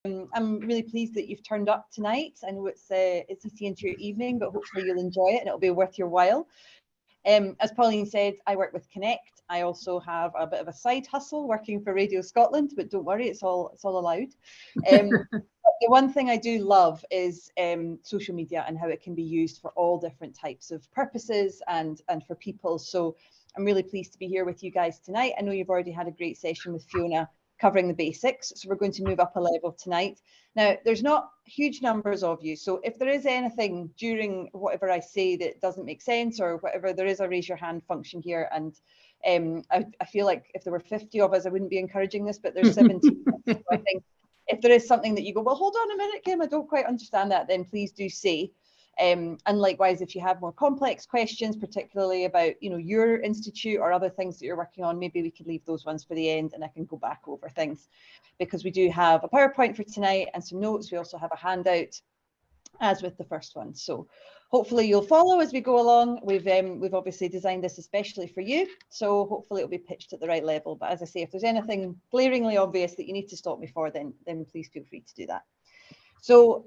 I'm really pleased that you've turned up tonight. I know it's eating into your evening, but hopefully you'll enjoy it and it'll be worth your while. As Pauline said, I work with Connect. I also have a bit of a side hustle working for Radio Scotland, but don't worry, it's all allowed. The one thing I do love is social media and how it can be used for all different types of purposes and for people. So I'm really pleased to be here with you guys tonight. I know you've already had a great session with Fiona covering the basics. So we're going to move up a level tonight. Now, there's not huge numbers of you. So if there is anything during whatever I say that doesn't make sense or whatever, there is a raise your hand function here. And I feel like if there were 50 of us, I wouldn't be encouraging this, but there's 17. So I think if there is something that you go, well, hold on a minute, Kim, I don't quite understand that, then please do say. And likewise, if you have more complex questions, particularly about your institute or other things that you're working on, maybe we could leave those ones for the end and I can go back over things, because we do have a PowerPoint for tonight and some notes. We also have a handout, as with the first one. So hopefully you'll follow as we go along. We've obviously designed this especially for you, so hopefully it'll be pitched at the right level. But as I say, if there's anything glaringly obvious that you need to stop me for, then please feel free to do that. So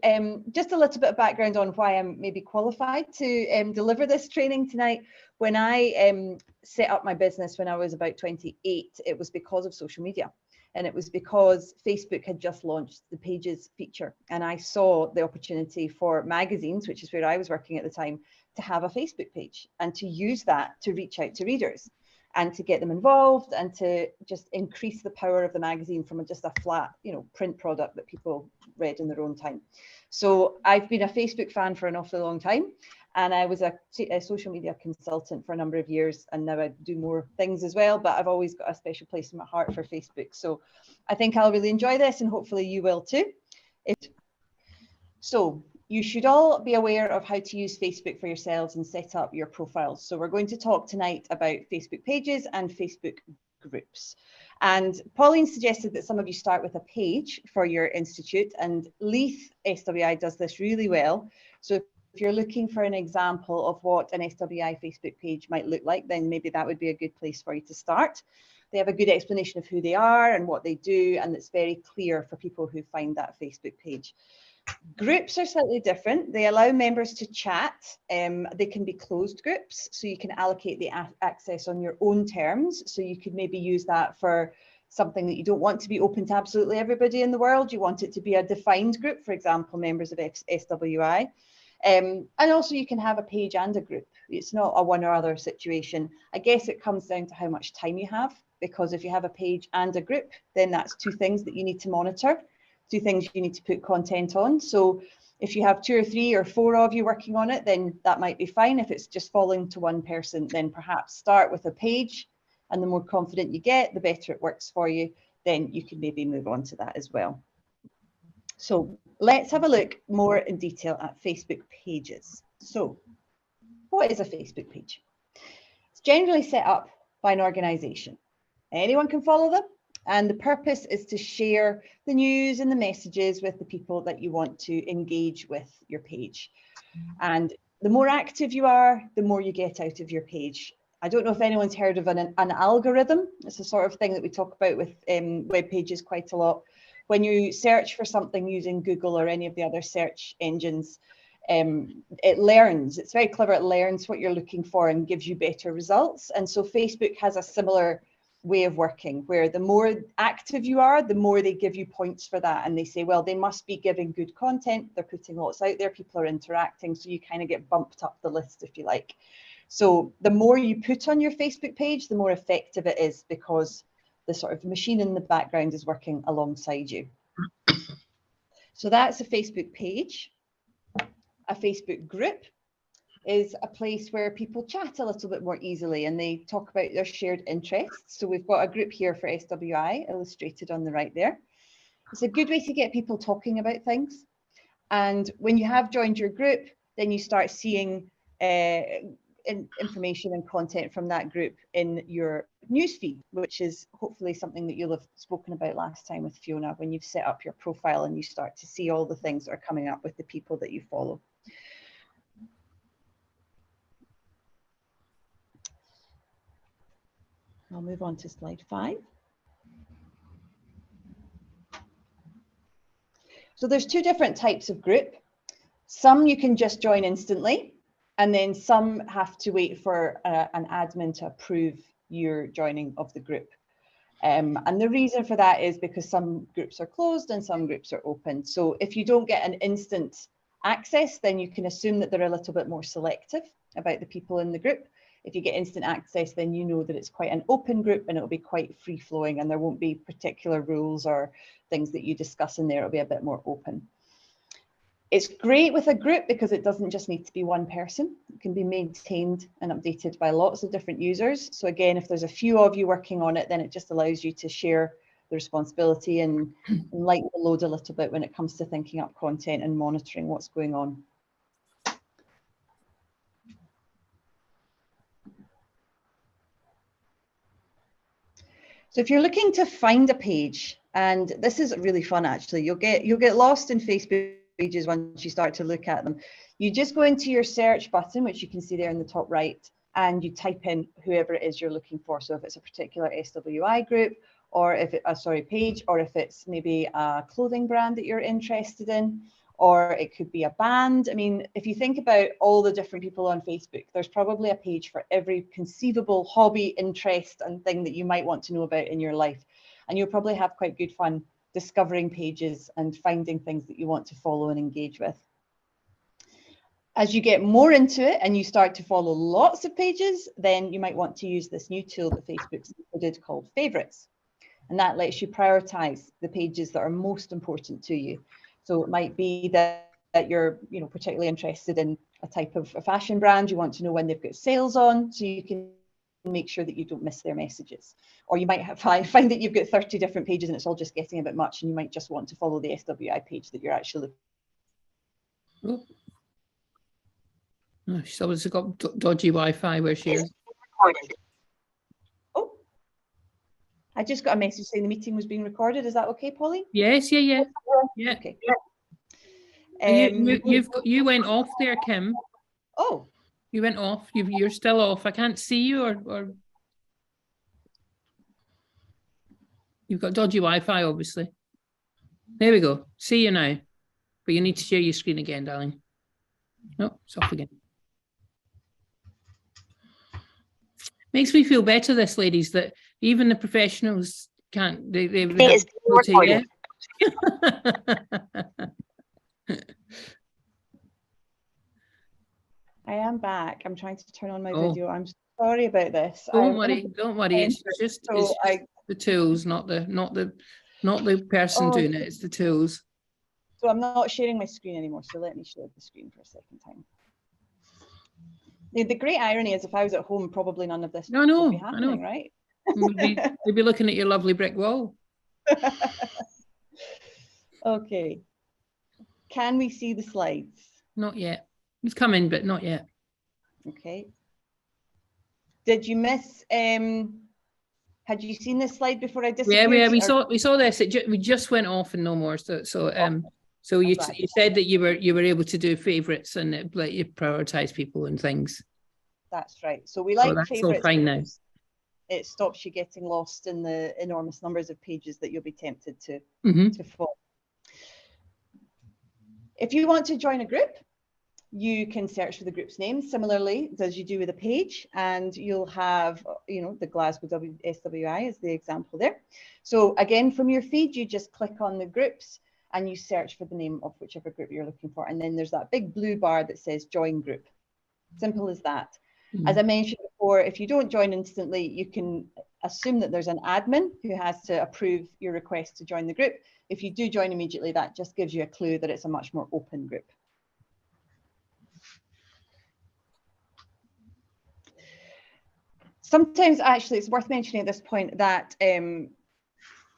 just a little bit of background on why I'm maybe qualified to deliver this training tonight. When I set up my business when I was about 28, it was because of social media. And it was because Facebook had just launched the Pages feature. And I saw the opportunity for magazines, which is where I was working at the time, to have a Facebook page and to use that to reach out to readers and to get them involved and to just increase the power of the magazine from just a flat, print product that people read in their own time. So I've been a Facebook fan for an awfully long time. And I was a social media consultant for a number of years, and now I do more things as well, but I've always got a special place in my heart for Facebook. So I think I'll really enjoy this, and hopefully you will too. So you should all be aware of how to use Facebook for yourselves and set up your profiles. So we're going to talk tonight about Facebook pages and Facebook groups. And Pauline suggested that some of you start with a page for your institute, and Leith SWI does this really well. So if you're looking for an example of what an SWI Facebook page might look like, then maybe that would be a good place for you to start. They have a good explanation of who they are and what they do, and it's very clear for people who find that Facebook page. Groups are slightly different. They allow members to chat. They can be closed groups, so you can allocate the access on your own terms. So you could maybe use that for something that you don't want to be open to absolutely everybody in the world. You want it to be a defined group, for example, members of SWI. And also you can have a page and a group. It's not a one or other situation. I guess it comes down to how much time you have, because if you have a page and a group, then that's two things that you need to monitor, two things you need to put content on. So if you have 2 or 3 or 4 of you working on it, then that might be fine. If it's just falling to one person, then perhaps start with a page, and the more confident you get, the better it works for you. Then you can maybe move on to that as well. So let's have a look more in detail at Facebook pages. So what is a Facebook page? It's generally set up by an organization. Anyone can follow them. And the purpose is to share the news and the messages with the people that you want to engage with your page. And the more active you are, the more you get out of your page. I don't know if anyone's heard of an algorithm. It's a sort of thing that we talk about with web pages quite a lot. When you search for something using Google or any of the other search engines, it learns. It's very clever. It learns what you're looking for and gives you better results. And so Facebook has a similar way of working, where the more active you are, the more they give you points for that. And they say, well, they must be giving good content. They're putting lots out there. People are interacting. So you kind of get bumped up the list, if you like. So the more you put on your Facebook page, the more effective it is, because the sort of machine in the background is working alongside you. So that's a Facebook page. A Facebook group is a place where people chat a little bit more easily and they talk about their shared interests. So we've got a group here for SWI illustrated on the right there. It's a good way to get people talking about things. And when you have joined your group, then you start seeing information and content from that group in your newsfeed, which is hopefully something that you'll have spoken about last time with Fiona, when you've set up your profile and you start to see all the things that are coming up with the people that you follow. I'll move on to slide 5. So there's two different types of group. Some you can just join instantly, and then some have to wait for an admin to approve your joining of the group. And the reason for that is because some groups are closed and some groups are open. So if you don't get an instant access, then you can assume that they're a little bit more selective about the people in the group. If you get instant access, then you know that it's quite an open group and it'll be quite free flowing and there won't be particular rules or things that you discuss in there. It'll be a bit more open. It's great with a group because it doesn't just need to be one person. It can be maintained and updated by lots of different users. So again, if there's a few of you working on it, then it just allows you to share the responsibility and lighten the load a little bit when it comes to thinking up content and monitoring what's going on. So if you're looking to find a page, and this is really fun actually, you'll get lost in Facebook pages once you start to look at them. You just go into your search button, which you can see there in the top right, and you type in whoever it is you're looking for. So if it's a particular SWI group, or if it, page, or if it's maybe a clothing brand that you're interested in, or it could be a band. I mean, if you think about all the different people on Facebook, there's probably a page for every conceivable hobby, interest, and thing that you might want to know about in your life. And you'll probably have quite good fun discovering pages and finding things that you want to follow and engage with. As you get more into it and you start to follow lots of pages, then you might want to use this new tool that Facebook's included called Favorites. And that lets you prioritize the pages that are most important to you. So it might be that you're particularly interested in a type of a fashion brand. You want to know when they've got sales on, so you can make sure that you don't miss their messages. Or you might find that you've got 30 different pages and it's all just getting a bit much, and you might just want to follow the SWI page that you're actually looking. Oh, she's obviously got dodgy Wi-Fi where she is. Oh, I just got a message saying the meeting was being recorded. Is that okay, Pauline? Yes, yeah. Okay. You went off there, Kim. Oh. You went off. You're still off. I can't see you, or you've got dodgy Wi-Fi, obviously. There we go. See you now. But you need to share your screen again, darling. No, it's off again. Makes me feel better, this, ladies, that even the professionals can't. They yeah. I am back. I'm trying to turn on my video. I'm sorry about this. Don't worry. It's just the tools, not the person doing it. It's the tools. So I'm not sharing my screen anymore. So let me share the screen for a second time. The great irony is, if I was at home, probably none of this would be happening, right? We'd be looking at your lovely brick wall. Okay. Can we see the slides? Not yet. It's coming, but not yet. Okay. Did you miss? Had you seen this slide before I disappeared? Yeah, we saw this. We just went off and no more. So you said that you were able to do favorites and it let you prioritize people and things. That's right. So we like that's all fine now. It stops you getting lost in the enormous numbers of pages that you'll be tempted to follow. If you want to join a group, you can search for the group's name similarly as you do with a page, and you'll have, the Glasgow SWI is the example there. So again, from your feed, you just click on the groups and you search for the name of whichever group you're looking for. And then there's that big blue bar that says join group. Simple as that. As I mentioned before, if you don't join instantly, you can assume that there's an admin who has to approve your request to join the group. If you do join immediately, that just gives you a clue that it's a much more open group. Sometimes, actually, it's worth mentioning at this point that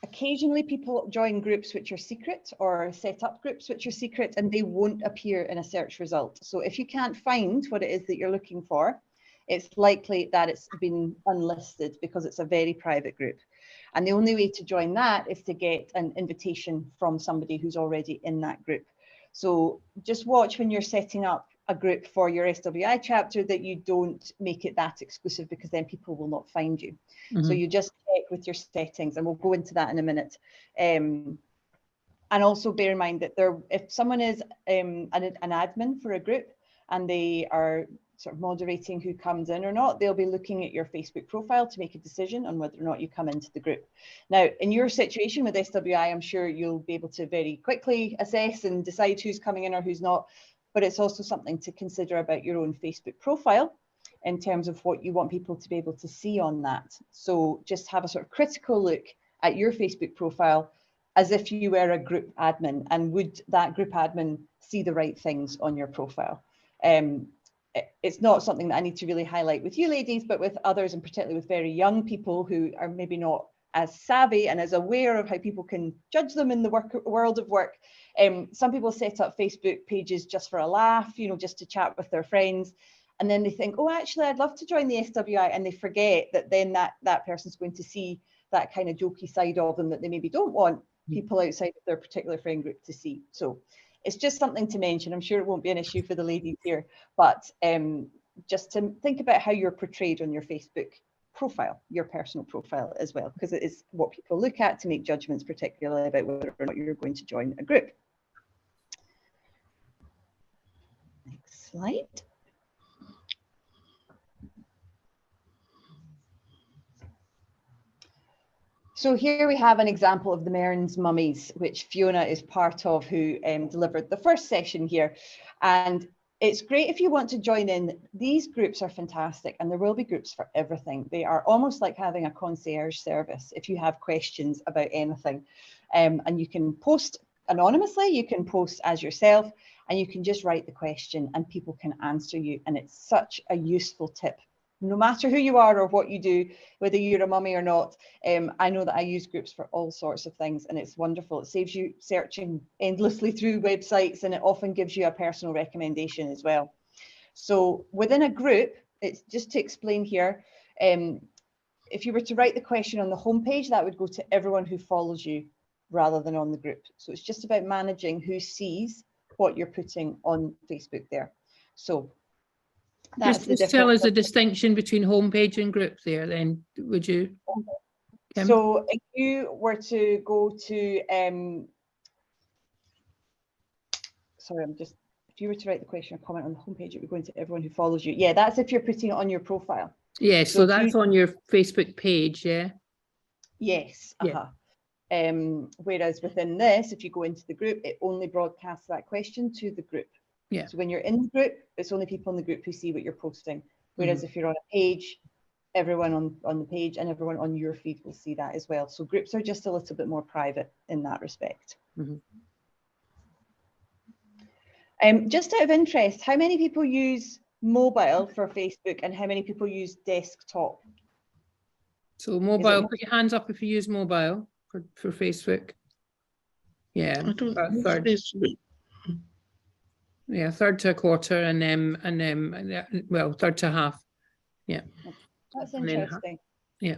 occasionally people join groups which are secret, or set up groups which are secret, and they won't appear in a search result. So if you can't find what it is that you're looking for, it's likely that it's been unlisted because it's a very private group. And the only way to join that is to get an invitation from somebody who's already in that group. So just watch when you're setting up a group for your SWI chapter that you don't make it that exclusive, because then people will not find you. So you just check with your settings, and we'll go into that in a minute. And also bear in mind that if someone is an admin for a group and they are sort of moderating who comes in or not, they'll be looking at your Facebook profile to make a decision on whether or not you come into the group. Now, in your situation with SWI, I'm sure you'll be able to very quickly assess and decide who's coming in or who's not, but it's also something to consider about your own Facebook profile in terms of what you want people to be able to see on that. So just have a sort of critical look at your Facebook profile as if you were a group admin, and would that group admin see the right things on your profile? It's not something that I need to really highlight with you ladies, but with others, and particularly with very young people who are maybe not as savvy and as aware of how people can judge them in the world of work. Some people set up Facebook pages just for a laugh, you know, just to chat with their friends. And then they think, oh, actually, I'd love to join the SWI. And they forget that then that person's going to see that kind of jokey side of them that they maybe don't want people outside of their particular friend group to see. So it's just something to mention. I'm sure it won't be an issue for the ladies here, but just to think about how you're portrayed on your Facebook profile, your personal profile as well, because it is what people look at to make judgments, particularly about whether or not you're going to join a group. Next slide. So here we have an example of the Mearns Mummies, which Fiona is part of, who delivered the first session here. And it's great if you want to join in. These groups are fantastic, and there will be groups for everything. They are almost like having a concierge service if you have questions about anything. And you can post anonymously, you can post as yourself, and you can just write the question and people can answer you. And it's such a useful tip. No matter who you are or what you do, whether you're a mummy or not, I know that I use groups for all sorts of things, and it's wonderful. It saves you searching endlessly through websites, and it often gives you a personal recommendation as well. So within a group, it's just to explain here, if you were to write the question on the homepage, that would go to everyone who follows you rather than on the group. So it's just about managing who sees what you're putting on Facebook there. So that's just tell us the distinction between homepage and group there then, would you? Kim? So if you were to go to, if you were to write the question or comment on the homepage, it would go into everyone who follows you. Yeah, that's if you're putting it on your profile. Yeah, so that's on your Facebook page, yeah? Yes, whereas within this, if you go into the group, it only broadcasts that question to the group. Yeah. So when you're in the group, it's only people in the group who see what you're posting. Whereas if you're on a page, everyone on the page and everyone on your feed will see that as well. So groups are just a little bit more private in that respect. Just out of interest, how many people use mobile for Facebook and how many people use desktop? So mobile, put your hands up if you use mobile for Facebook. Yeah, I don't use Facebook. Yeah, third to a quarter, and well, third to half. Yeah, that's interesting. Yeah,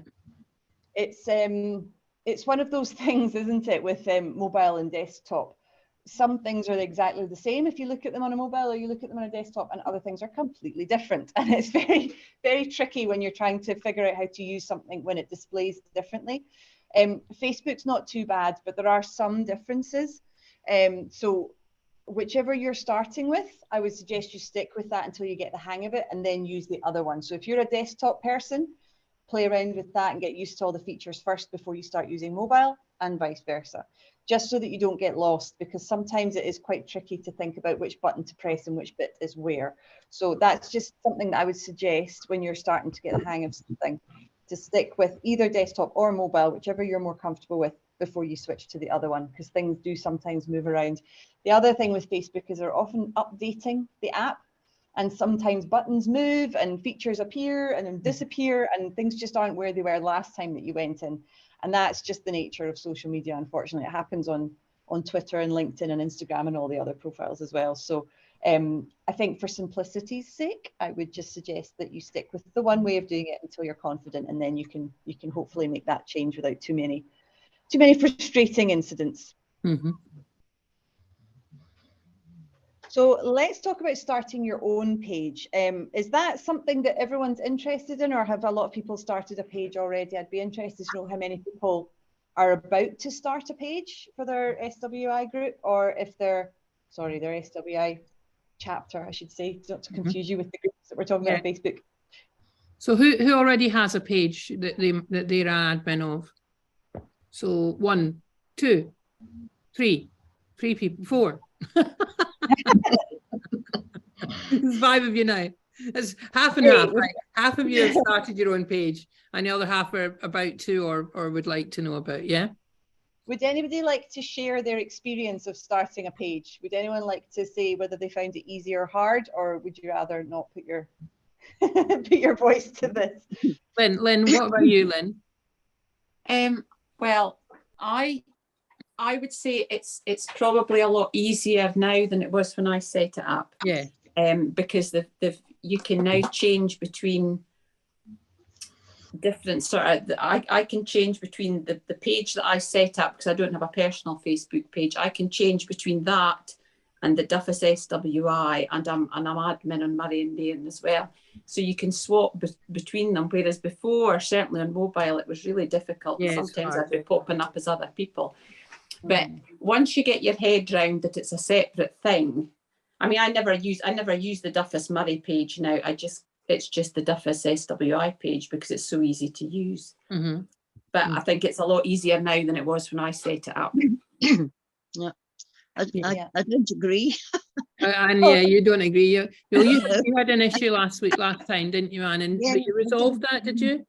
it's one of those things, isn't it, with mobile and desktop? Some things are exactly the same if you look at them on a mobile or you look at them on a desktop, and other things are completely different. And it's very, very tricky when you're trying to figure out how to use something when it displays differently. Facebook's not too bad, but there are some differences. So whichever you're starting with, I would suggest you stick with that until you get the hang of it and then use the other one. So if you're a desktop person, play around with that and get used to all the features first before you start using mobile, and vice versa, just so that you don't get lost, because sometimes it is quite tricky to think about which button to press and which bit is where. So that's just something that I would suggest when you're starting to get the hang of something, to stick with either desktop or mobile, whichever you're more comfortable with, before you switch to the other one, because things do sometimes move around. The other thing with Facebook is they're often updating the app, and sometimes buttons move and features appear and then disappear, and things just aren't where they were last time that you went in. And that's just the nature of social media, unfortunately. It happens on Twitter and LinkedIn and Instagram and all the other profiles as well. So I think for simplicity's sake, I would just suggest that you stick with the one way of doing it until you're confident, and then you can hopefully make that change without too many frustrating incidents. So let's talk about starting your own page. Is that something that everyone's interested in, or have a lot of people started a page already? I'd be interested to know how many people are about to start a page for their SWI group, or if they're, sorry, their SWI chapter, I should say, not to confuse you with the groups that we're talking about on Facebook. So who already has a page that they're admin of? So 1, 2, 3 people, 4. There's 5 of you now. It's half and half, right? Half of you have started your own page, and the other half are about to or would like to know about. Yeah. Would anybody like to share their experience of starting a page? Would anyone like to say whether they found it easy or hard, or would you rather not put your put your voice to this? Lynn, what about you, Lynn? Well, I would say it's probably a lot easier now than it was when I set it up. Yeah. Because you can now change between different sort of, I can change between the page that I set up, because I don't have a personal Facebook page. I can change between that and the Duffus SWI, and I'm admin on Murray and Nairn as well. So you can swap between them, whereas before, certainly on mobile, it was really difficult. Yeah, sometimes I'd be popping up as other people. But once you get your head round that it's a separate thing, I mean, I never use the Duffus Murray page now. It's just the Duffus SWI page because it's so easy to use. But I think it's a lot easier now than it was when I set it up. Yeah. I don't agree. And yeah, you don't agree. You had an issue last time, didn't you, Anne? And you resolved that, did you?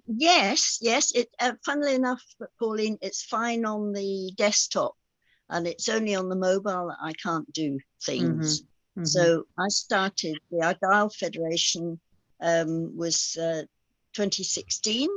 Yes. It funnily enough, Pauline, it's fine on the desktop, and it's only on the mobile that I can't do things. So I started the Argyll Federation was 2016.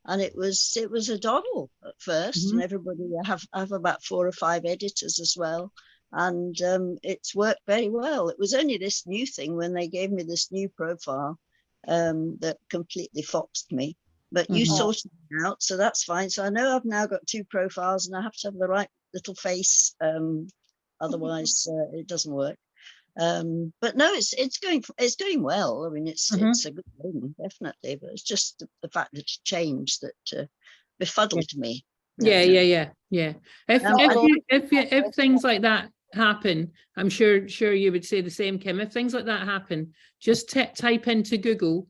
And it was a doddle at first, and everybody I have about 4 or 5 editors as well, and it's worked very well. It was only this new thing when they gave me this new profile that completely foxed me. But you sorted it out, so that's fine. So I know I've now got 2 profiles, and I have to have the right little face, otherwise it doesn't work. But no, it's going well. I mean, it's a good thing, definitely. But it's just the fact that it's changed that befuddled me. Yeah. If things like that happen, I'm sure you would say the same, Kim. If things like that happen, just type into Google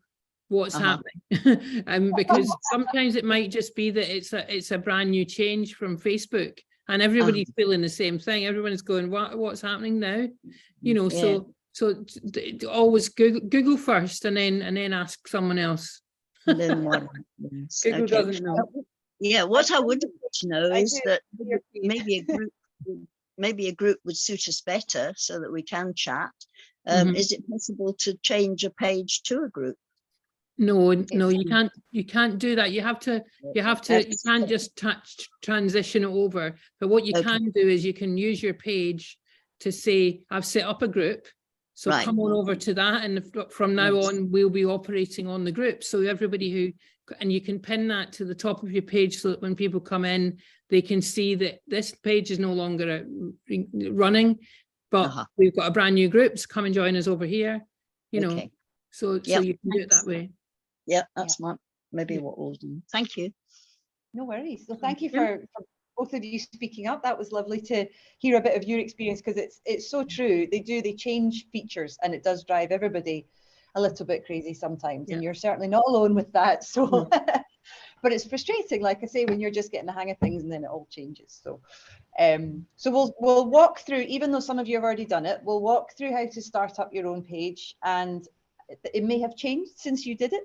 what's happening, because sometimes it might just be that it's a brand new change from Facebook. And everybody's feeling the same thing. Everyone's going, what's happening now? So always Google first, and then ask someone else. Google doesn't know. Yeah, what I would like to know is that maybe a group would suit us better, so that we can chat. Is it possible to change a page to a group? No, you can't do that. You can't just transition it over. But what you can do is you can use your page to say, I've set up a group, so come on over to that, and from now on we'll be operating on the group. So everybody and you can pin that to the top of your page, so that when people come in, they can see that this page is no longer running, but we've got a brand new group, so come and join us over here, so you can do it that way. Yeah, that's maybe what we'll do. Thank you. No worries. So thank you for both of you speaking up. That was lovely to hear a bit of your experience, because it's so true. They change features, and it does drive everybody a little bit crazy sometimes. And you're certainly not alone with that. So, but it's frustrating, like I say, when you're just getting the hang of things and then it all changes. So, so we'll walk through, even though some of you have already done it, we'll walk through how to start up your own page, and it may have changed since you did it.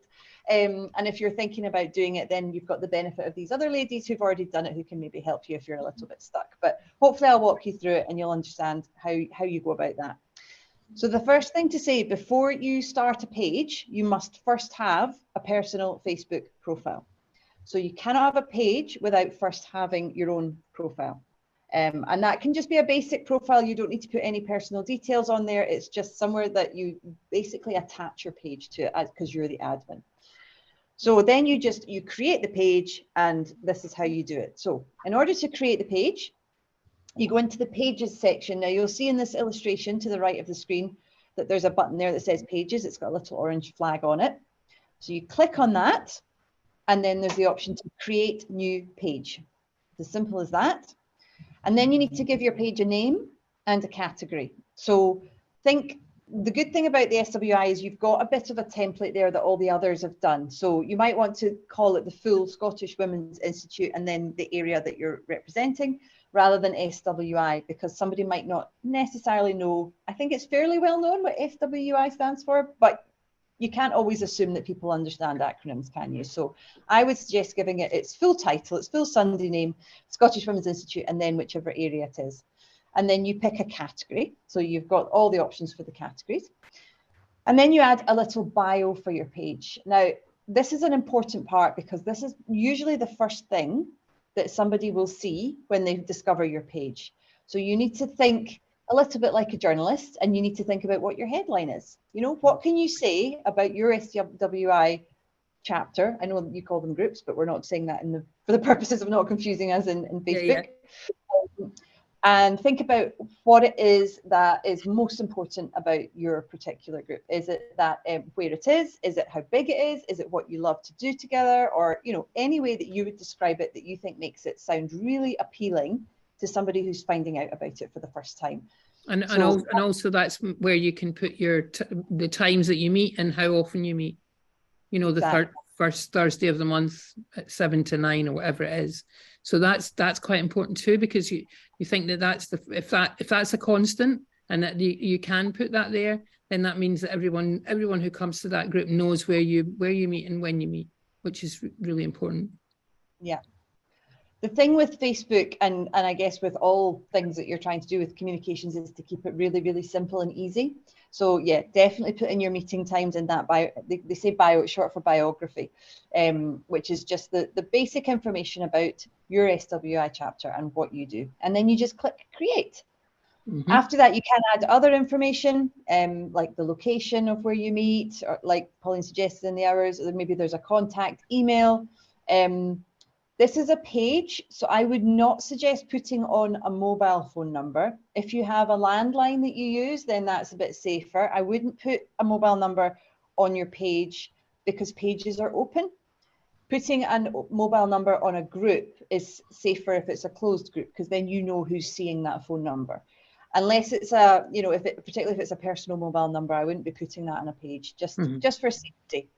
And if you're thinking about doing it, then you've got the benefit of these other ladies who've already done it, who can maybe help you if you're a little bit stuck. But hopefully I'll walk you through it and you'll understand how you go about that. So the first thing to say, before you start a page, you must first have a personal Facebook profile. So you cannot have a page without first having your own profile. And that can just be a basic profile. You don't need to put any personal details on there. It's just somewhere that you basically attach your page to, because you're the admin. So then you create the page, and this is how you do it. So in order to create the page, you go into the pages section. Now you'll see in this illustration to the right of the screen that there's a button there that says pages. It's got a little orange flag on it. So you click on that, and then there's the option to create new page. It's as simple as that. And then you need to give your page a name and a category. So think, the good thing about the SWI is you've got a bit of a template there that all the others have done. So you might want to call it the full Scottish Women's Institute and then the area that you're representing, rather than SWI, because somebody might not necessarily know. I think it's fairly well known what SWI stands for, but you can't always assume that people understand acronyms, can you? So I would suggest giving it its full title, its full Sunday name, Scottish Women's Institute, and then whichever area it is. And then you pick a category. So you've got all the options for the categories. And then you add a little bio for your page. Now, this is an important part because this is usually the first thing that somebody will see when they discover your page. So you need to think a little bit like a journalist, and you need to think about what your headline is. You know, what can you say about your SWI chapter? I know you call them groups, but we're not saying that for the purposes of not confusing us in Facebook. Yeah. And think about what it is that is most important about your particular group. Is it that where it is? Is it how big it is? Is it what you love to do together? Or, you know, any way that you would describe it that you think makes it sound really appealing to somebody who's finding out about it for the first time. And also that's where you can put the times that you meet and how often you meet. You know, the first Thursday of the month at 7 to 9 or whatever it is. So that's quite important too, because you think that's if that's a constant and that you can put that there, then that means that everyone who comes to that group knows where you meet and when you meet, which is really important. Yeah. The thing with Facebook and I guess with all things that you're trying to do with communications is to keep it really, really simple and easy. So yeah, definitely put in your meeting times in that bio. They say bio, it's short for biography, which is just the basic information about your SWI chapter and what you do. And then you just click create. Mm-hmm. After that, you can add other information, like the location of where you meet, or like Pauline suggested in the hours, or maybe there's a contact email. This is a page, so I would not suggest putting on a mobile phone number. If you have a landline that you use, then that's a bit safer. I wouldn't put a mobile number on your page because pages are open. Putting a mobile number on a group is safer if it's a closed group, because then you know who's seeing that phone number. Unless it's particularly if it's a personal mobile number, I wouldn't be putting that on a page, just for safety.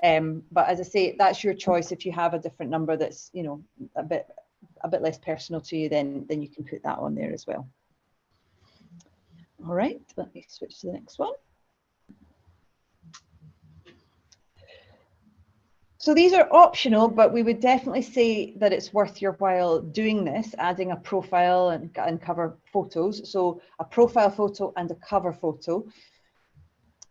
But as I say, that's your choice. If you have a different number that's, you know, a bit less personal to you, then you can put that on there as well. All right, let me switch to the next one. So these are optional, but we would definitely say that it's worth your while doing this, adding a profile and cover photos. So a profile photo and a cover photo.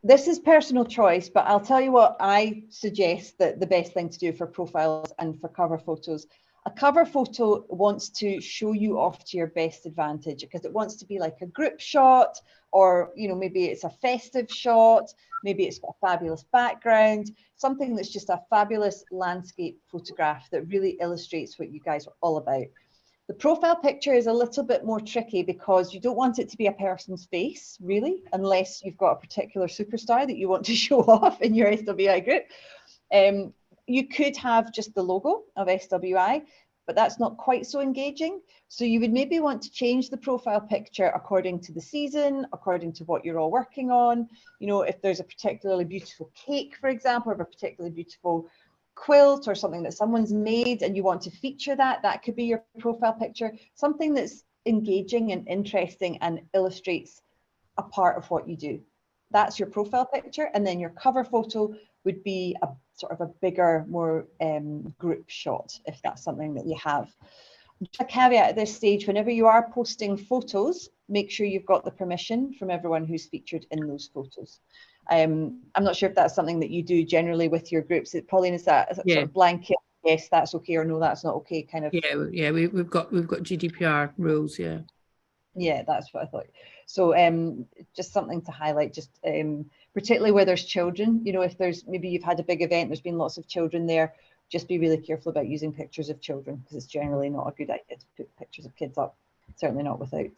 This is personal choice, but I'll tell you what I suggest that the best thing to do for profiles and for cover photos. A cover photo wants to show you off to your best advantage because it wants to be like a group shot, or, you know, maybe it's a festive shot, maybe it's got a fabulous background, something that's just a fabulous landscape photograph that really illustrates what you guys are all about. The profile picture is a little bit more tricky because you don't want it to be a person's face, really, unless you've got a particular superstar that you want to show off in your SWI group. You could have just the logo of SWI, but that's not quite so engaging. So you would maybe want to change the profile picture according to the season, according to what you're all working on. You know, if there's a particularly beautiful cake, for example, or a particularly beautiful quilt or something that someone's made and you want to feature that could be your profile picture. Something that's engaging and interesting and illustrates a part of what you do. That's your profile picture. And then your cover photo would be a sort of a bigger, more group shot, if that's something that you have. Just a caveat at this stage, whenever you are posting photos, make sure you've got the permission from everyone who's featured in those photos. I'm not sure if that's something that you do generally with your groups. Pauline, is that sort of blanket, yes, that's okay, or no, that's not okay, kind of? Yeah, we've got GDPR rules, yeah. Yeah, that's what I thought. So just something to highlight, just particularly where there's children, you know, if there's, maybe you've had a big event, there's been lots of children there, just be really careful about using pictures of children, because it's generally not a good idea to put pictures of kids up, certainly not without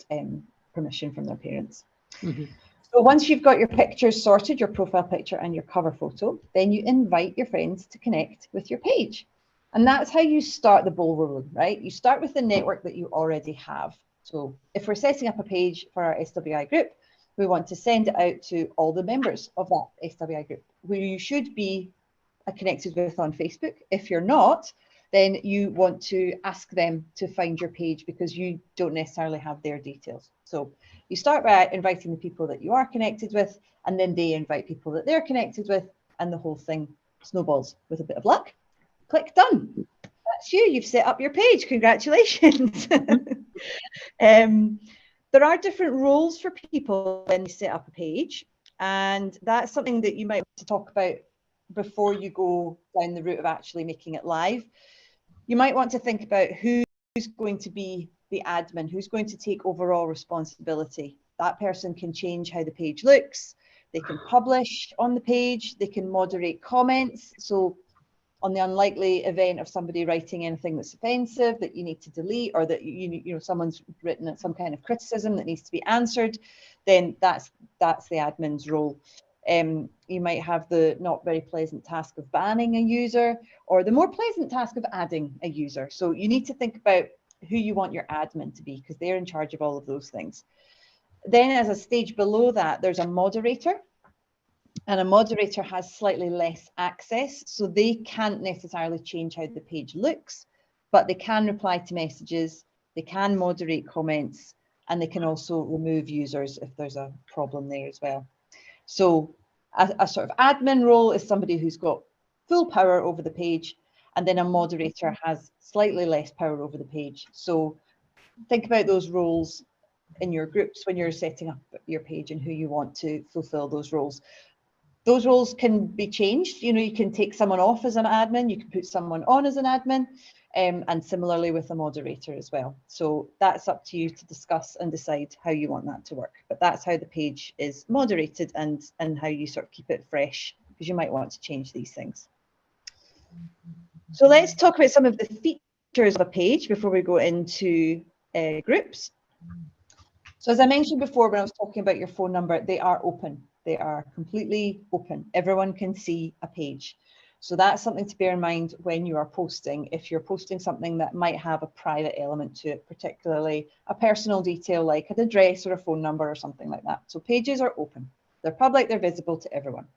permission from their parents. Mm-hmm. So once you've got your pictures sorted, your profile picture and your cover photo, then you invite your friends to connect with your page. And that's how you start the ball rolling, right? You start with the network that you already have. So if we're setting up a page for our SWI group, we want to send it out to all the members of that SWI group, who you should be connected with on Facebook. If you're not, then you want to ask them to find your page because you don't necessarily have their details. So you start by inviting the people that you are connected with, and then they invite people that they're connected with, and the whole thing snowballs with a bit of luck. Click done. That's you. You've set up your page. Congratulations. There are different roles for people when they set up a page, and that's something that you might want to talk about before you go down the route of actually making it live. You might want to think about who's going to be the admin, who's going to take overall responsibility. That person can change how the page looks. They can publish on the page. They can moderate comments. So on the unlikely event of somebody writing anything that's offensive that you need to delete, or that you know someone's written some kind of criticism that needs to be answered, then that's the admin's role. You might have the not very pleasant task of banning a user, or the more pleasant task of adding a user. So you need to think about who you want your admin to be, because they're in charge of all of those things. Then as a stage below that, there's a moderator. And a moderator has slightly less access, so they can't necessarily change how the page looks, but they can reply to messages, they can moderate comments, and they can also remove users if there's a problem there as well. So a sort of admin role is somebody who's got full power over the page, and then a moderator has slightly less power over the page. So think about those roles in your groups when you're setting up your page and who you want to fulfill those roles. Those roles can be changed. You know, you can take someone off as an admin, you can put someone on as an admin, and similarly with a moderator as well. So that's up to you to discuss and decide how you want that to work. But that's how the page is moderated, and how you sort of keep it fresh, because you might want to change these things. So let's talk about some of the features of a page before we go into groups. So as I mentioned before, when I was talking about your phone number, they are open. They are completely open. Everyone can see a page. So that's something to bear in mind when you are posting. If you're posting something that might have a private element to it, particularly a personal detail like an address or a phone number or something like that. So pages are open. They're public, they're visible to everyone.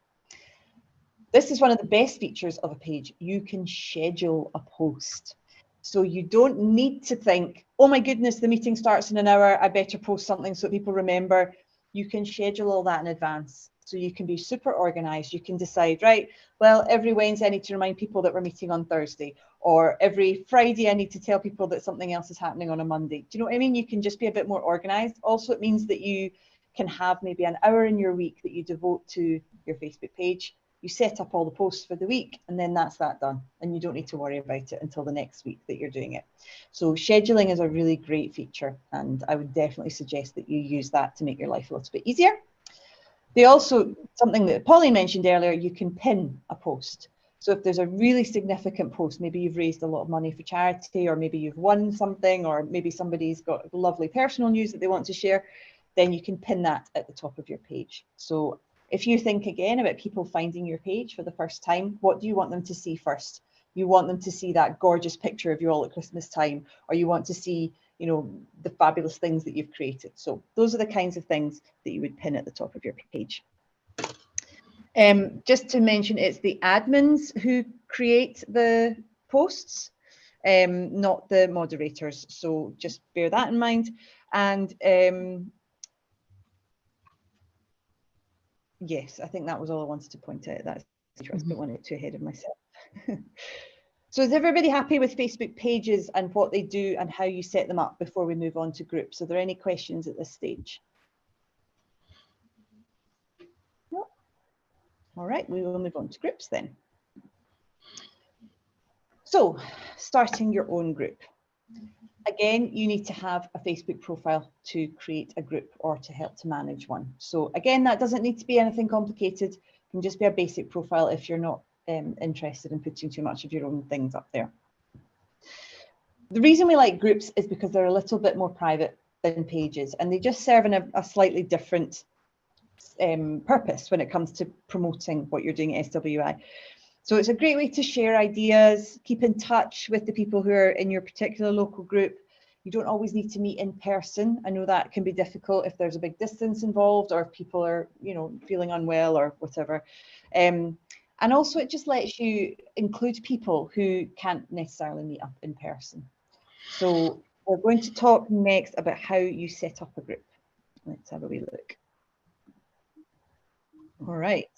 This is one of the best features of a page. You can schedule a post. So you don't need to think, oh my goodness, the meeting starts in an hour, I better post something so people remember. You can schedule all that in advance. So you can be super organized. You can decide, right, well, every Wednesday I need to remind people that we're meeting on Thursday, or every Friday I need to tell people that something else is happening on a Monday. Do you know what I mean? You can just be a bit more organized. Also, it means that you can have maybe an hour in your week that you devote to your Facebook page. You set up all the posts for the week, and then that's that done. And you don't need to worry about it until the next week that you're doing it. So scheduling is a really great feature, and I would definitely suggest that you use that to make your life a little bit easier. They also, something that Pauline mentioned earlier, you can pin a post. So if there's a really significant post, maybe you've raised a lot of money for charity, or maybe you've won something, or maybe somebody's got lovely personal news that they want to share, then you can pin that at the top of your page. So if you think again about people finding your page for the first time, what do you want them to see first? You want them to see that gorgeous picture of you all at Christmas time, or you want to see, you know, the fabulous things that you've created. So those are the kinds of things that you would pin at the top of your page. Just to mention, it's the admins who create the posts, not the moderators. So just bear that in mind. And yes, I think that was all I wanted to point out. That's interesting. I went too ahead of myself. So is everybody happy with Facebook pages and what they do and how you set them up before we move on to groups? Are there any questions at this stage? No. All right, we will move on to groups then. So starting your own group. Again, you need to have a Facebook profile to create a group or to help to manage one. So again, that doesn't need to be anything complicated. It can just be a basic profile if you're not interested in putting too much of your own things up there. The reason we like groups is because they're a little bit more private than pages, and they just serve in a slightly different purpose when it comes to promoting what you're doing at SWI. So it's a great way to share ideas, keep in touch with the people who are in your particular local group. You don't always need to meet in person. I know that can be difficult if there's a big distance involved, or if people are, you know, feeling unwell or whatever. And also it just lets you include people who can't necessarily meet up in person. So we're going to talk next about how you set up a group. Let's have a wee look. All right.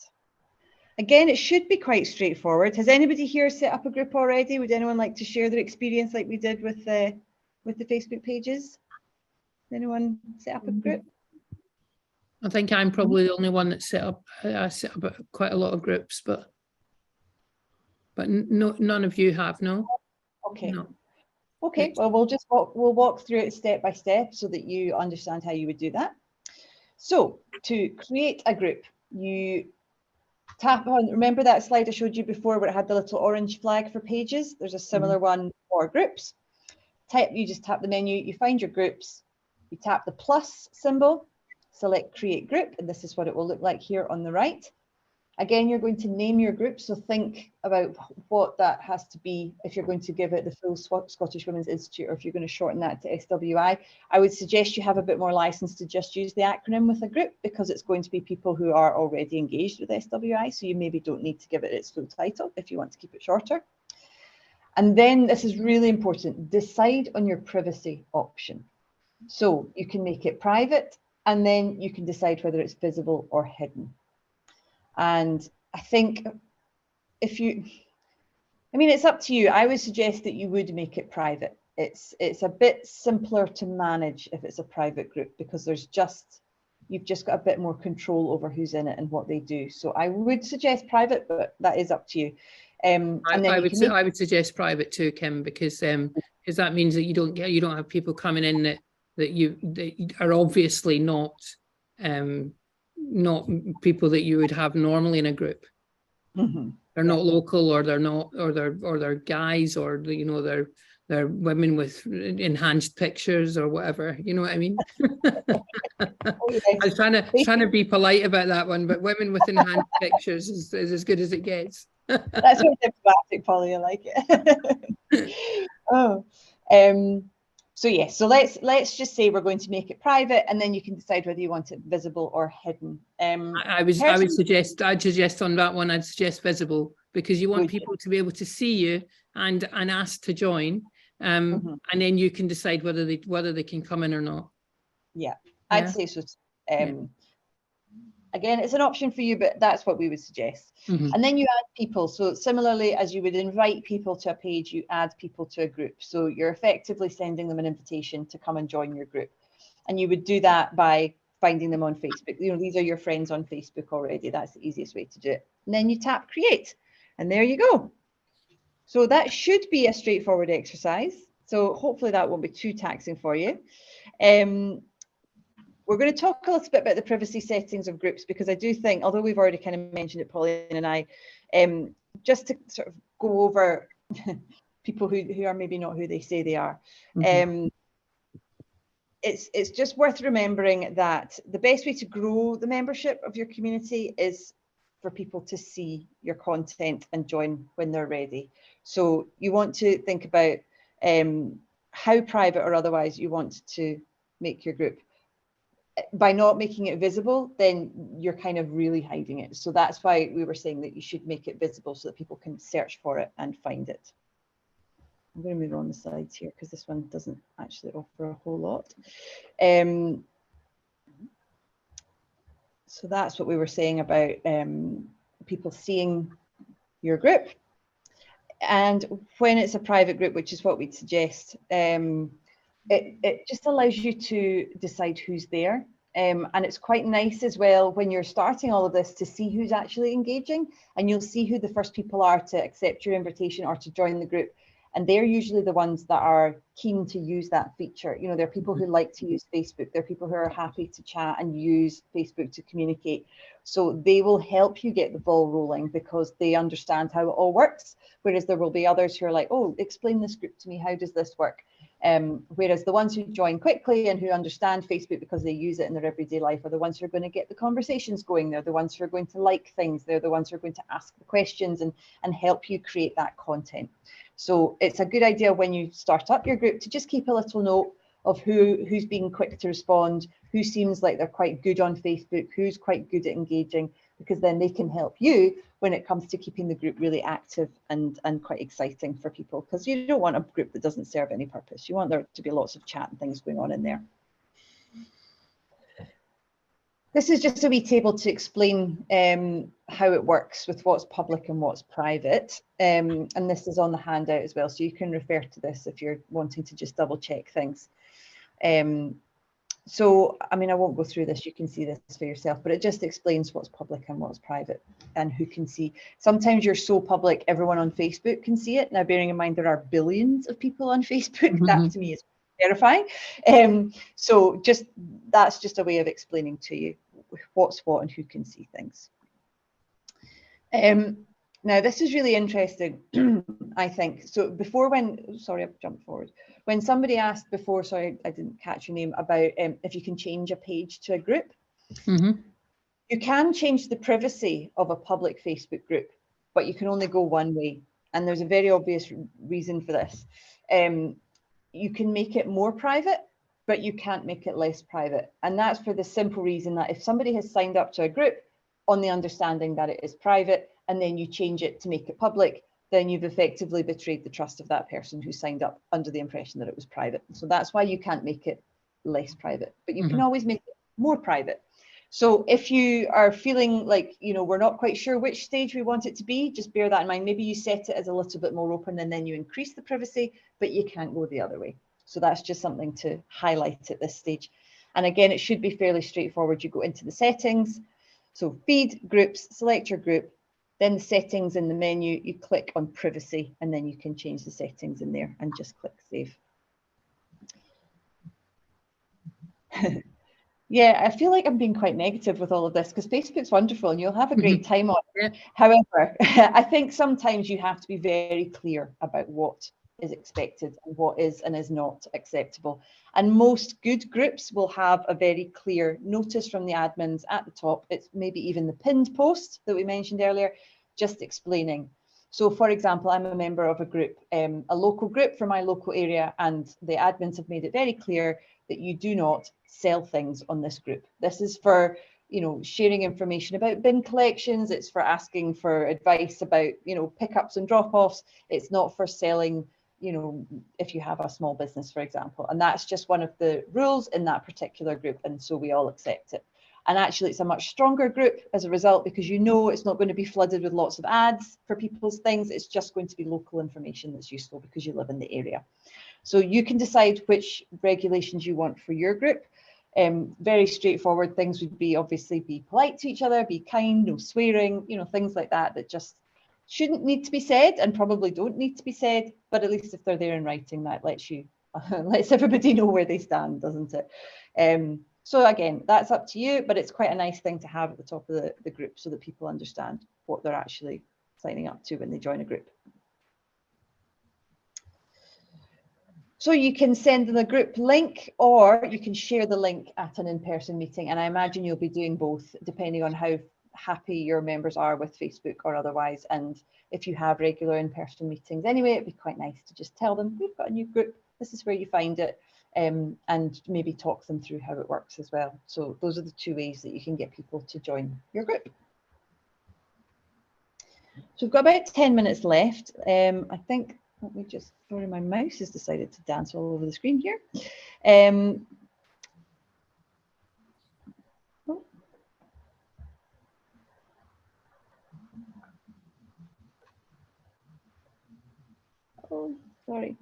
Again, it should be quite straightforward. Has anybody here set up a group already? Would anyone like to share their experience like we did with the Facebook pages? Anyone set up a group? I think I'm probably the only one that set up. I set up quite a lot of groups, but no, none of you have, no? Okay. No. Okay, well, we'll walk through it step by step so that you understand how you would do that. So to create a group, you tap on, remember that slide I showed you before where it had the little orange flag for pages? There's a similar one for groups. You just tap the menu, you find your groups, you tap the plus symbol, select create group, and this is what it will look like here on the right. Again, you're going to name your group, so think about what that has to be if you're going to give it the full Scottish Women's Institute, or if you're going to shorten that to SWI. I would suggest you have a bit more license to just use the acronym with a group, because it's going to be people who are already engaged with SWI, so you maybe don't need to give it its full title if you want to keep it shorter. And then this is really important, decide on your privacy option. So you can make it private, and then you can decide whether it's visible or hidden. And I think it's up to you. I would suggest that you would make it private. It's a bit simpler to manage if it's a private group, because you've just got a bit more control over who's in it and what they do. So I would suggest private, but that is up to you. I would suggest private too, Kim, because that means that you don't have people coming in that are obviously not people that you would have normally in a group. They're not local, or they're guys, or you know, they're women with enhanced pictures or whatever. You know what I mean? I was trying to be polite about that one, but women with enhanced pictures is as good as it gets. That's very diplomatic, Polly. I like it. So yes, so let's just say we're going to make it private, and then you can decide whether you want it visible or hidden. I'd suggest on that one, I'd suggest visible, because you want people to be able to see you and ask to join, and then you can decide whether they can come in or not. Yeah, I'd say so. Again, it's an option for you, but that's what we would suggest. And then you add people. So similarly, as you would invite people to a page, you add people to a group. So you're effectively sending them an invitation to come and join your group. And you would do that by finding them on Facebook. You know, these are your friends on Facebook already. That's the easiest way to do it. And then you tap create, and there you go. So that should be a straightforward exercise. So hopefully that won't be too taxing for you. We're going to talk a little bit about the privacy settings of groups, because I do think, although we've already kind of mentioned it, Pauline and I, just to sort of go over people who are maybe not who they say they are. It's just worth remembering that the best way to grow the membership of your community is for people to see your content and join when they're ready. So you want to think about how private or otherwise you want to make your group. By not making it visible, then you're kind of really hiding it. So that's why we were saying that you should make it visible so that people can search for it and find it. I'm going to move on the slides here because this one doesn't actually offer a whole lot. So that's what we were saying about people seeing your group. And when it's a private group, which is what we'd suggest, it just allows you to decide who's there. And it's quite nice as well when you're starting all of this to see who's actually engaging, and you'll see who the first people are to accept your invitation or to join the group. And they're usually the ones that are keen to use that feature. You know, there are people who like to use Facebook. There are people who are happy to chat and use Facebook to communicate. So they will help you get the ball rolling because they understand how it all works. Whereas there will be others who are like, oh, explain this group to me. How does this work? Whereas the ones who join quickly and who understand Facebook because they use it in their everyday life are the ones who are going to get the conversations going. They're the ones who are going to like things. They're the ones who are going to ask the questions and help you create that content. So it's a good idea when you start up your group to just keep a little note of who's being quick to respond, who seems like they're quite good on Facebook, who's quite good at engaging, because then they can help you when it comes to keeping the group really active and quite exciting for people, because you don't want a group that doesn't serve any purpose. You want there to be lots of chat and things going on in there. This is just a wee table to explain how it works with what's public and what's private. And this is on the handout as well, so you can refer to this if you're wanting to just double check things. So, I mean, I won't go through this, you can see this for yourself, but it just explains what's public and what's private and who can see. Sometimes you're so public, everyone on Facebook can see it. Now, bearing in mind, there are billions of people on Facebook, that to me is terrifying. So that's just a way of explaining to you what's what and who can see things. Now, this is really interesting, I think. So before sorry, I've jumped forward. When somebody asked before, sorry, I didn't catch your name, about if you can change a page to a group. You can change the privacy of a public Facebook group, but you can only go one way. And there's a very obvious reason for this. You can make it more private, but you can't make it less private. And that's for the simple reason that if somebody has signed up to a group on the understanding that it is private, and then you change it to make it public, then you've effectively betrayed the trust of that person who signed up under the impression that it was private. So that's why you can't make it less private, but you can always make it more private. So if you are feeling like, you know, we're not quite sure which stage we want it to be, just bear that in mind. Maybe you set it as a little bit more open and then you increase the privacy, but you can't go the other way. So that's just something to highlight at this stage. And again, it should be fairly straightforward. You go into the settings. So feed, groups, select your group, then the settings in the menu, you click on privacy, and then you can change the settings in there and just click save. Yeah, I feel like I'm being quite negative with all of this because Facebook's wonderful and you'll have a great time on it. However, I think sometimes you have to be very clear about what is expected and what is and is not acceptable. And most good groups will have a very clear notice from the admins at the top. It's maybe even the pinned post that we mentioned earlier, just explaining. So for example, I'm a member of a group, a local group for my local area, and the admins have made it very clear that you do not sell things on this group. This is for, you know, sharing information about bin collections. It's for asking for advice about, you know, pickups and drop-offs. It's not for selling, you know, if you have a small business, for example. And that's just one of the rules in that particular group. And so we all accept it. And actually, it's a much stronger group as a result, because you know it's not going to be flooded with lots of ads for people's things. It's just going to be local information that's useful because you live in the area. So you can decide which regulations you want for your group. Very straightforward things would be obviously be polite to each other, be kind, no swearing, you know, things like that that just shouldn't need to be said and probably don't need to be said. But at least if they're there in writing, that lets you lets everybody know where they stand, doesn't it? So again, that's up to you, but it's quite a nice thing to have at the top of the group so that people understand what they're actually signing up to when they join a group. So you can send them a group link, or you can share the link at an in-person meeting. And I imagine you'll be doing both, depending on how happy your members are with Facebook or otherwise. And if you have regular in-person meetings anyway, it'd be quite nice to just tell them, we've got a new group, this is where you find it, and maybe talk them through how it works as well. So those are the two ways that you can get people to join your group. So we've got about 10 minutes left. I think, let me just, sorry, my mouse has decided to dance all over the screen here. Oh, sorry.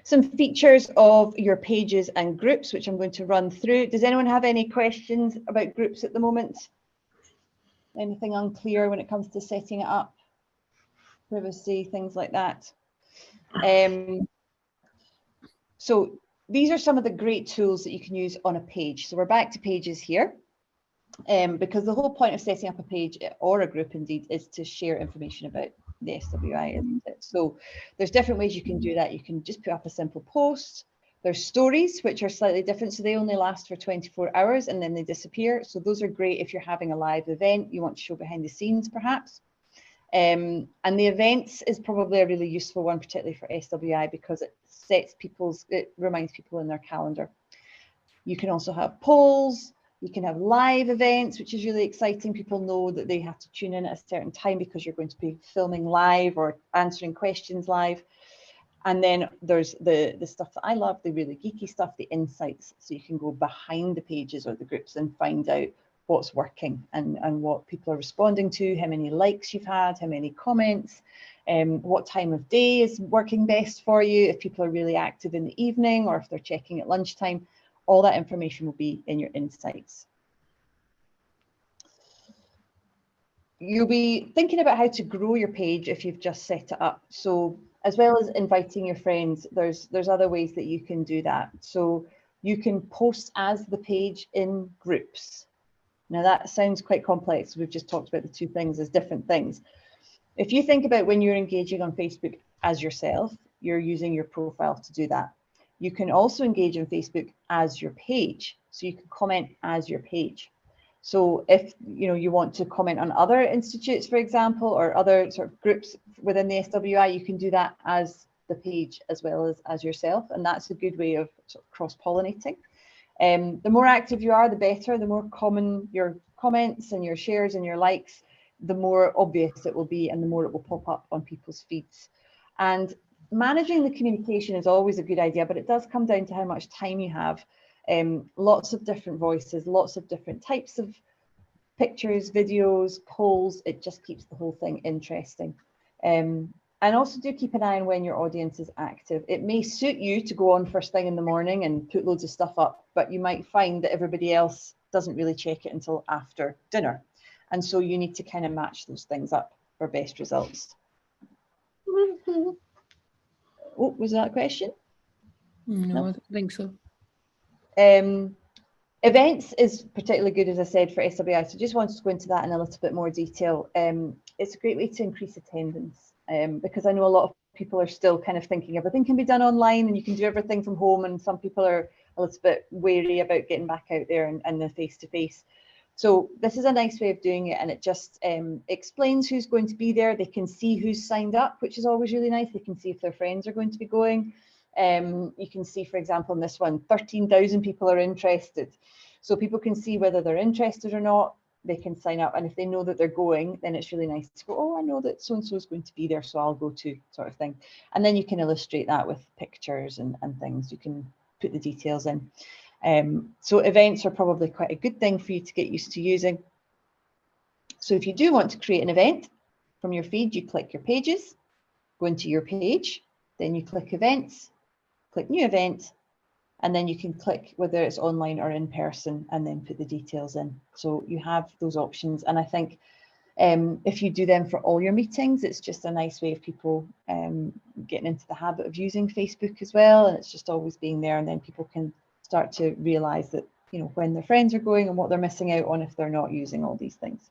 Some features of your pages and groups, which I'm going to run through. Does anyone have any questions about groups at the moment? Anything unclear when it comes to setting it up? Privacy, things like that. So these are some of the great tools that you can use on a page. So we're back to pages here. Because the whole point of setting up a page, or a group indeed, is to share information about the SWI, isn't it? So there's different ways you can do that. You can just put up a simple post, There's stories, which are slightly different. So they only last for 24 hours and then they disappear. So those are great if you're having a live event, you want to show behind the scenes perhaps. And the events is probably a really useful one, particularly for SWI, because it reminds people in their calendar. You can also have polls, you can have live events, which is really exciting. People know that they have to tune in at a certain time because you're going to be filming live or answering questions live. And then there's the stuff that I love, the really geeky stuff, the insights. So you can go behind the pages or the groups and find out what's working and what people are responding to, how many likes you've had, how many comments, what time of day is working best for you, if people are really active in the evening or if they're checking at lunchtime. All that information will be in your insights. You'll be thinking about how to grow your page if you've just set it up. So as well as inviting your friends, there's other ways that you can do that. So you can post as the page in groups. Now that sounds quite complex. We've just talked about the two things as different things. If you think about when you're engaging on Facebook as yourself, you're using your profile to do that. You can also engage on Facebook as your page. So you can comment as your page. So if you want to comment on other institutes, for example, or other sort of groups within the SWI, you can do that as the page as well as yourself. And that's a good way of sort of cross-pollinating. The more active you are, the better. The more common your comments and your shares and your likes, the more obvious it will be and the more it will pop up on people's feeds. And managing the communication is always a good idea, but it does come down to how much time you have. Lots of different voices, lots of different types of pictures, videos, polls. It just keeps the whole thing interesting. And also do keep an eye on when your audience is active. It may suit you to go on first thing in the morning and put loads of stuff up, but you might find that everybody else doesn't really check it until after dinner. And so you need to kind of match those things up for best results. Oh, was that a question? No, I don't think so. Events is particularly good, as I said, for SWI. So just wanted to go into that in a little bit more detail. It's a great way to increase attendance. Because I know a lot of people are still kind of thinking everything can be done online and you can do everything from home, and some people are a little bit wary about getting back out there and the face-to-face. So this is a nice way of doing it, and it just explains who's going to be there. They can see who's signed up, which is always really nice. They can see if their friends are going to be going. You can see, for example, in this one, 13,000 people are interested. So people can see whether they're interested or not. They can sign up, and if they know that they're going, then it's really nice to go, oh, I know that so-and-so is going to be there, so I'll go too, sort of thing. And then you can illustrate that with pictures and things. You can put the details in. So events are probably quite a good thing for you to get used to using. So if you do want to create an event from your feed, you click your pages, go into your page, then you click events, click new event, and then you can click whether it's online or in person and then put the details in. So you have those options. And I think if you do them for all your meetings, it's just a nice way of people getting into the habit of using Facebook as well. And it's just always being there. And then people can start to realize that, when their friends are going and what they're missing out on if they're not using all these things.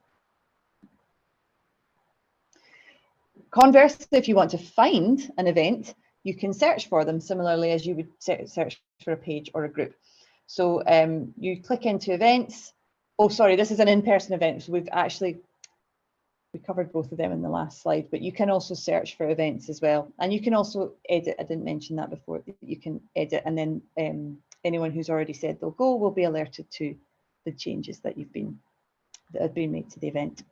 Conversely, if you want to find an event, you can search for them similarly as you would search for a page or a group. So you click into events. Oh, sorry, this is an in-person event. So we covered both of them in the last slide, but you can also search for events as well. And you can also edit. I didn't mention that before. You can edit, and then anyone who's already said they'll go will be alerted to the changes that have been made to the event.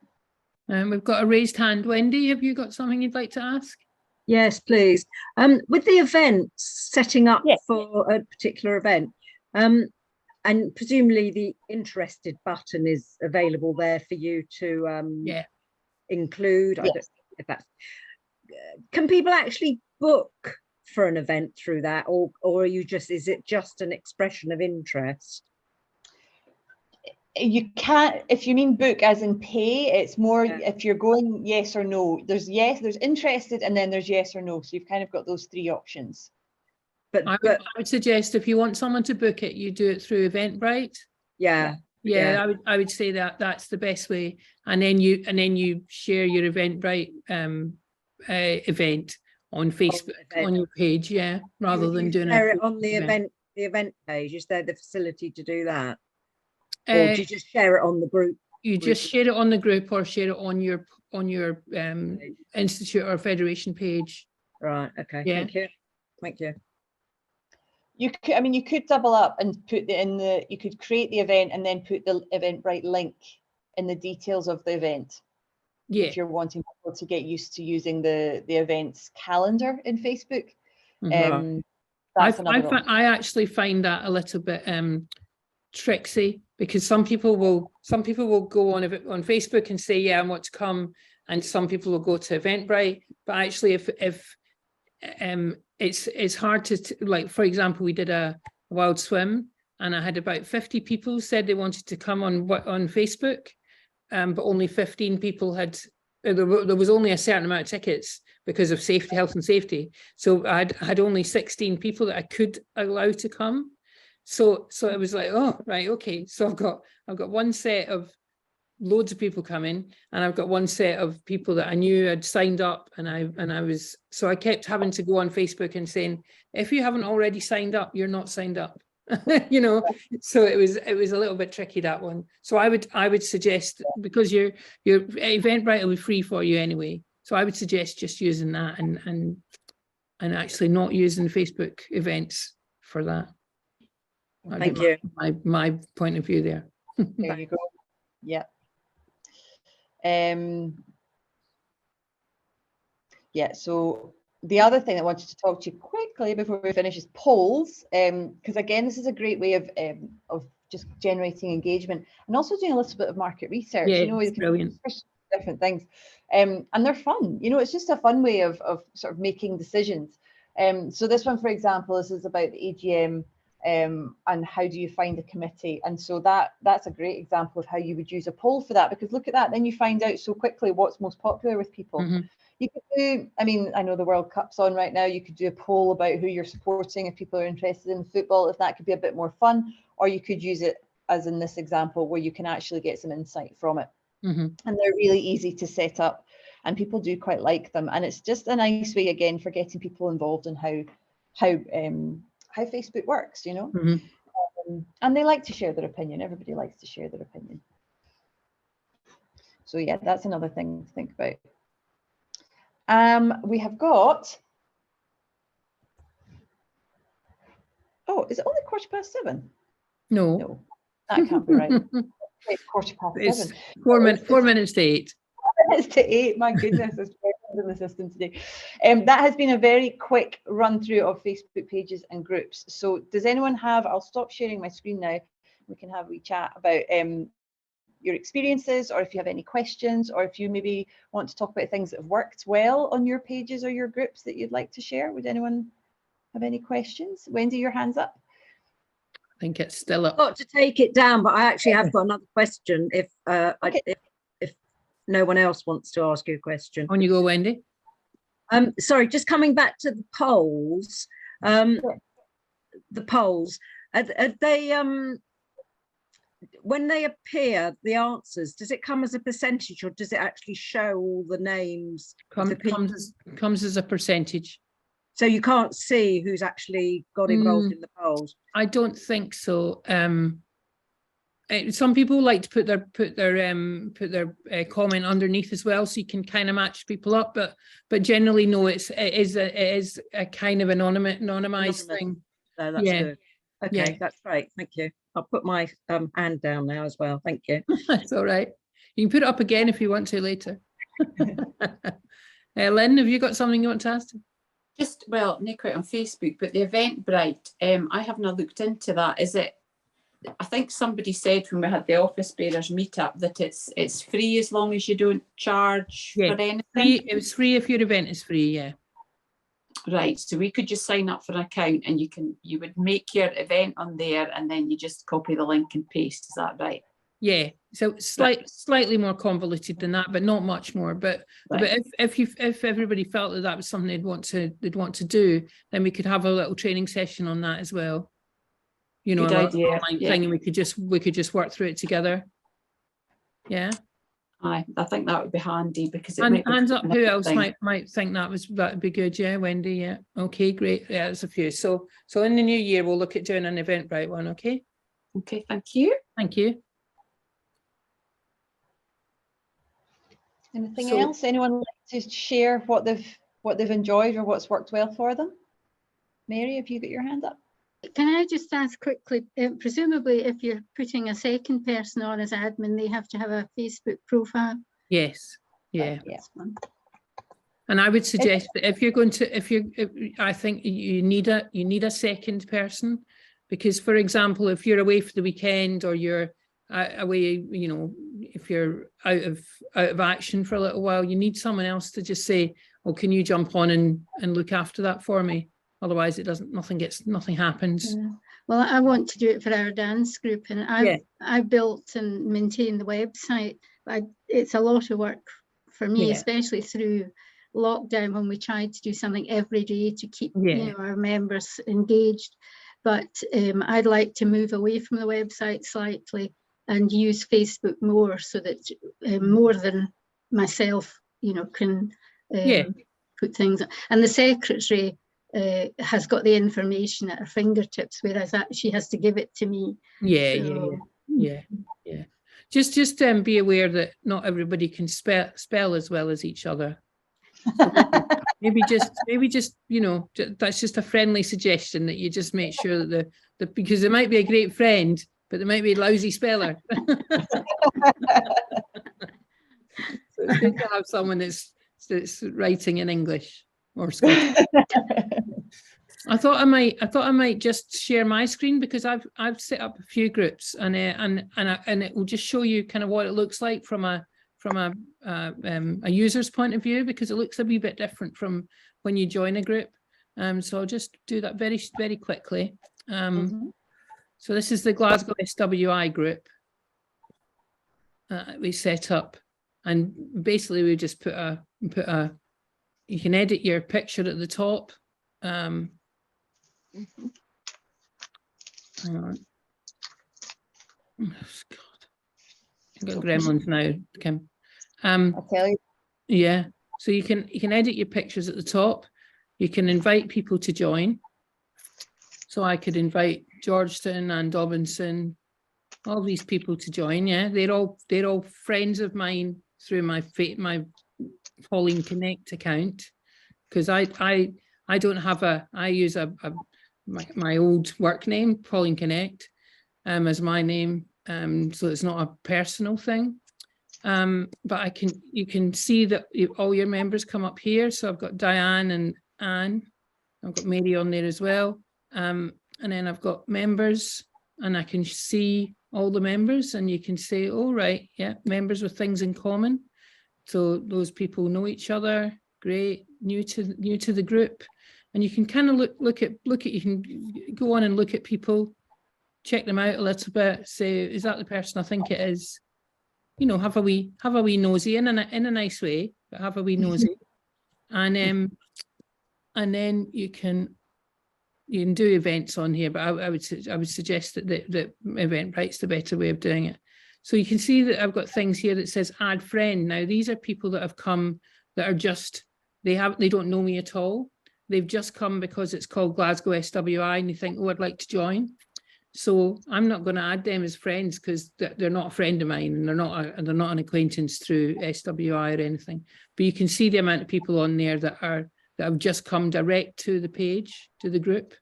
We've got a raised hand. Wendy, have you got something you'd like to ask? Yes, please. With the events setting up for a particular event, and presumably the interested button is available there for you to include. I don't know if that's. Can people actually book for an event through that, or are you is it just an expression of interest? You can't, if you mean book as in pay, it's more if you're going yes or no. There's interested, and then there's yes or no. So you've kind of got those three options. But I would suggest if you want someone to book it, you do it through Eventbrite. Yeah. I would say that's the best way, and then you share your Eventbrite event on Facebook on your page, yeah, rather than doing it on the event page. Is there the facility to do that, or do you just share it on the group? You just share it on the group or share it on your institute or federation page. Right. Okay. Yeah. Thank you. Thank you. You could, I mean, you could double up and put you could create the event and then put the Eventbrite link in the details of the event. Yeah. If you're wanting people to get used to using the event's calendar in Facebook. I actually find that a little bit tricksy, because some people will go on Facebook and say, yeah, I want to come, and some people will go to Eventbrite. But actually, if it's hard to, like, for example, we did a wild swim and I had about 50 people said they wanted to come on Facebook, but only 15 people had. There was only a certain amount of tickets because of safety, health and safety. So I had only 16 people that I could allow to come. So it was like, oh, right, okay. So I've got one set of loads of people coming, and I've got one set of people that I knew had signed up, and I kept having to go on Facebook and saying, if you haven't already signed up, you're not signed up. You know, so it was a little bit tricky, that one. So I would suggest, because your Eventbrite will be free for you anyway, so I would suggest just using that and actually not using Facebook events for that. Thank you. My point of view there. There you go. Yeah. Yeah, so the other thing I wanted to talk to you quickly before we finish is polls, because again, this is a great way of just generating engagement and also doing a little bit of market research. Yeah, you know, it's brilliant. Different things, and they're fun. You know, it's just a fun way of sort of making decisions. So this one, for example, this is about the AGM. And how do you find a committee? And so that's a great example of how you would use a poll for that, because look at that, then you find out so quickly what's most popular with people. Mm-hmm. You could do, I mean, I know the World Cup's on right now, you could do a poll about who you're supporting if people are interested in football, if that could be a bit more fun, or you could use it as in this example where you can actually get some insight from it. Mm-hmm. And they're really easy to set up and people do quite like them, and it's just a nice way again for getting people involved in how Facebook works, you know. Mm-hmm. And they like to share their opinion. Everybody likes to share their opinion. So yeah, that's another thing to think about. We have got, oh, is it only 7:15? No, that can't be right. It's 7:15. It's 4 minutes to 8. 4 minutes to 8. My goodness, there's questions in the system today. That has been a very quick run through of Facebook pages and groups. So does anyone have, I'll stop sharing my screen now. We can have a wee chat about your experiences, or if you have any questions, or if you maybe want to talk about things that have worked well on your pages or your groups that you'd like to share. Would anyone have any questions? Wendy, your hand's up. I think it's still up. I've got to take it down, but I actually have got another question if if no one else wants to ask you a question. On you go, Wendy. Sorry, just coming back to the polls. Sure. The polls, are they when they appear, the answers, does it come as a percentage, or does it actually show all the names? Comes as a percentage. So you can't see who's actually got involved in the polls? I don't think so. Some people like to put their comment underneath as well, so you can kind of match people up. But generally, no, it is a kind of anonymized thing. No, that's good. Okay, yeah. That's great. Thank you. I'll put my hand down now as well. Thank you. That's all right. You can put it up again if you want to later. Lynn, have you got something you want to ask? Just, well, not quite on Facebook, but the Eventbrite, I haven't looked into that. Is it, I think somebody said when we had the office bearers meetup that it's free as long as you don't charge for anything? It was free if your event is free, yeah. Right, so we could just sign up for an account and you would make your event on there and then you just copy the link and paste, is that right? Yeah, so slightly more convoluted than that, but not much more. But if everybody felt that was something they'd want to do, then we could have a little training session on that as well. You know, good idea. Thing, and we could just work through it together. Yeah. I think that would be handy because it And might be hands up, who else thing. might think that'd be good? Yeah, Wendy. Yeah. Okay, great. Yeah, there's a few. So in the new year we'll look at doing an Eventbrite one. Okay. Okay, thank you. Thank you. Anything So- else? Anyone like to share what they've enjoyed or what's worked well for them? Mary, have you got your hand up? Can I just ask quickly, presumably if you're putting a second person on as admin, they have to have a Facebook profile? Yes. Yeah. Yeah. And I would suggest that if you're going to, I think you need a second person, because, for example, if you're away for the weekend or you're away, you know, if you're out of action for a little while, you need someone else to just say, "Oh, can you jump on and look after that for me?" Otherwise, nothing happens. Yeah. Well, I want to do it for our dance group, and I built and maintained the website. But it's a lot of work for me, especially through lockdown when we tried to do something every day to keep you know, our members engaged. But I'd like to move away from the website slightly and use Facebook more, so that more than myself, you know, can put things. And the secretary has got the information at her fingertips, whereas she has to give it to me. Yeah. Just be aware that not everybody can spell as well as each other. So maybe just you know, that's just a friendly suggestion, that you just make sure that because they might be a great friend, but they might be a lousy speller. So it's good to have someone that's writing in English or Scottish. I thought I might just share my screen, because I've set up a few groups, and it will just show you kind of what it looks like from a user's point of view, because it looks a wee bit different from when you join a group. So I'll just do that very, very quickly. So this is the Glasgow SWI group we set up, and basically we just put a you can edit your picture at the top. Hang on. Oh, God. I've got gremlins now, Kim. I'll tell you. Yeah, so you can edit your pictures at the top. You can invite people to join. So I could invite Georgetown and Dobinson, all these people to join. Yeah, they're all friends of mine through my Pauline Connect account, because I don't have I use my old work name, Pauline Connect, as my name, so it's not a personal thing. But you can see that all your members come up here. So I've got Diane and Anne, I've got Mary on there as well, and then I've got members, and I can see all the members, and you can say, oh right, yeah, members with things in common. So those people know each other. Great. New to the group, and you can kind of look at you can go on and look at people, check them out a little bit, say, is that the person I think it is? You know, have a wee nosy in a nice way, but have a wee nosy, and then you can do events on here. But I would suggest that Eventbrite's the better way of doing it. So you can see that I've got things here that says add friend. Now these are people that have come that are just they don't know me at all. They've just come because it's called Glasgow SWI, and they think, oh, I'd like to join. So I'm not going to add them as friends, because they're not a friend of mine, and they're not an acquaintance through SWI or anything. But you can see the amount of people on there that have just come direct to the page, to the group,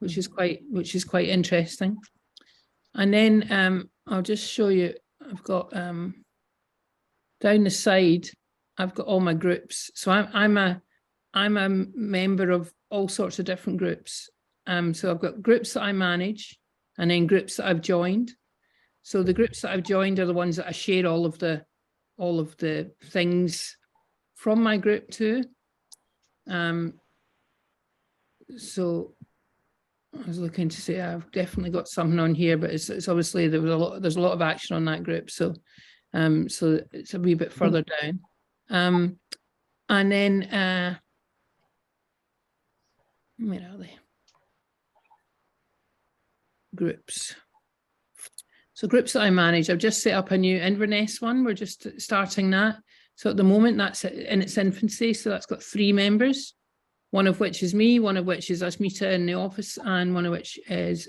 which is quite interesting. And then I'll just show you. I've got down the side, I've got all my groups. So I'm a member of all sorts of different groups. So I've got groups that I manage, and then groups that I've joined. So the groups that I've joined are the ones that I share all of the things from my group to. So I was looking to say I've definitely got something on here, but it's obviously there's a lot of action on that group. So so it's a wee bit further down. And then where are they? Groups. So groups that I manage, I've just set up a new Inverness one. We're just starting that. So at the moment that's in its infancy. So that's got 3 members, one of which is me, one of which is Asmita in the office, and one of which is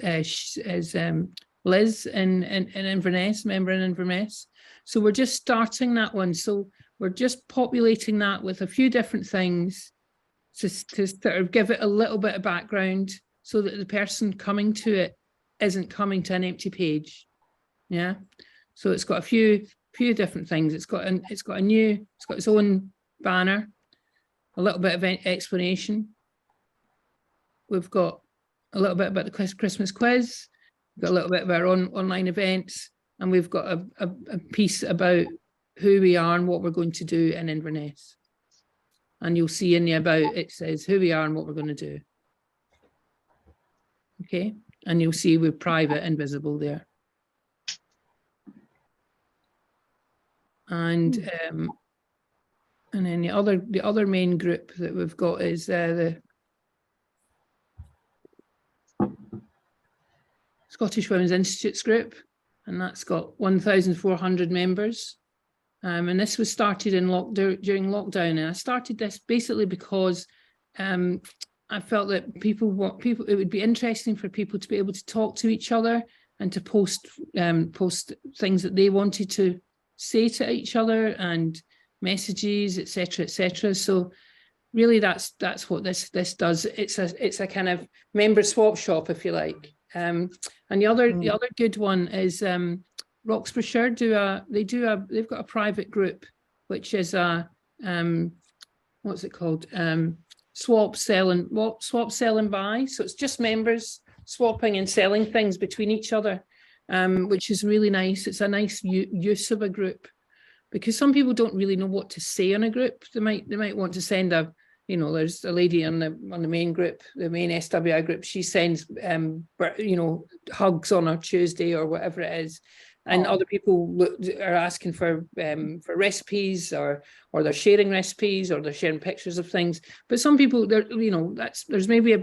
Liz in Inverness, member in Inverness. So we're just starting that one. So we're just populating that with a few different things to sort of give it a little bit of background so that the person coming to it isn't coming to an empty page. Yeah. So it's got a few different things. It's got its own banner, a little bit of explanation. We've got a little bit about the Christmas quiz. We've got a little bit about our online events, and we've got a piece about who we are and what we're going to do in Inverness. And you'll see in the about, it says who we are and what we're going to do. Okay, and you'll see we're private and visible there. And then the other main group that we've got is the Scottish Women's Institutes group, and that's got 1,400 members. And this was started during lockdown, and I started this basically because I felt that it would be interesting for people to be able to talk to each other and to post things that they wanted to say to each other, and messages, etc., etc. So really that's what this does. It's a kind of member swap shop, if you like. And the other good one is Roxburghshire they've got a private group which is a what's it called, swap sell and buy. So it's just members swapping and selling things between each other, which is really nice. It's a nice use of a group, because some people don't really know what to say on a group. They might want to send there's a lady on the main group, the main SWI group. She sends hugs on her Tuesday or whatever it is, and other people are asking for recipes, or they're sharing recipes, or they're sharing pictures of things. But some people, there's maybe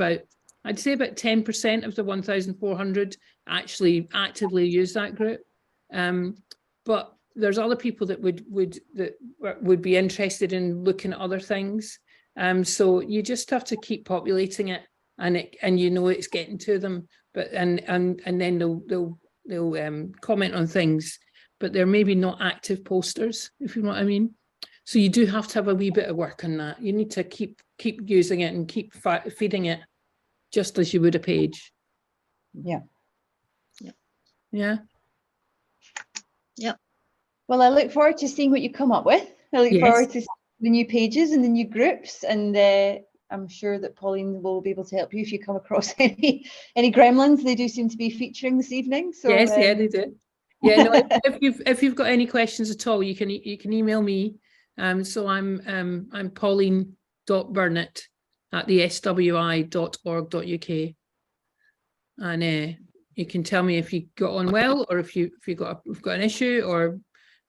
I'd say about 10% of the 1,400 actually actively use that group. But there's other people that would be interested in looking at other things. So you just have to keep populating it, and it's getting to them. But and then they'll comment on things, but they're maybe not active posters, if you know what I mean. So you do have to have a wee bit of work on that. You need to keep using it and keep feeding it, just as you would a page. Yeah. Well, I look forward to seeing what you come up with. I look forward to the new pages and the new groups, and I'm sure that Pauline will be able to help you if you come across any gremlins. They do seem to be featuring this evening. So yes, they do. Yeah, no, if you've got any questions at all, you can email me. So I'm pauline.burnett@theswi.org.uk, and you can tell me if you got on well, or if you've got an issue,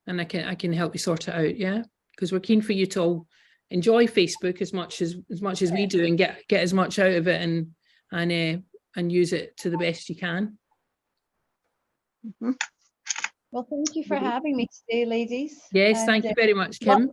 and I can help you sort it out. Yeah, because we're keen for you to all enjoy Facebook as much as we do, and get as much out of it, and use it to the best you can. Well, thank you for having me today, ladies. Yes, thank you very much, Kim.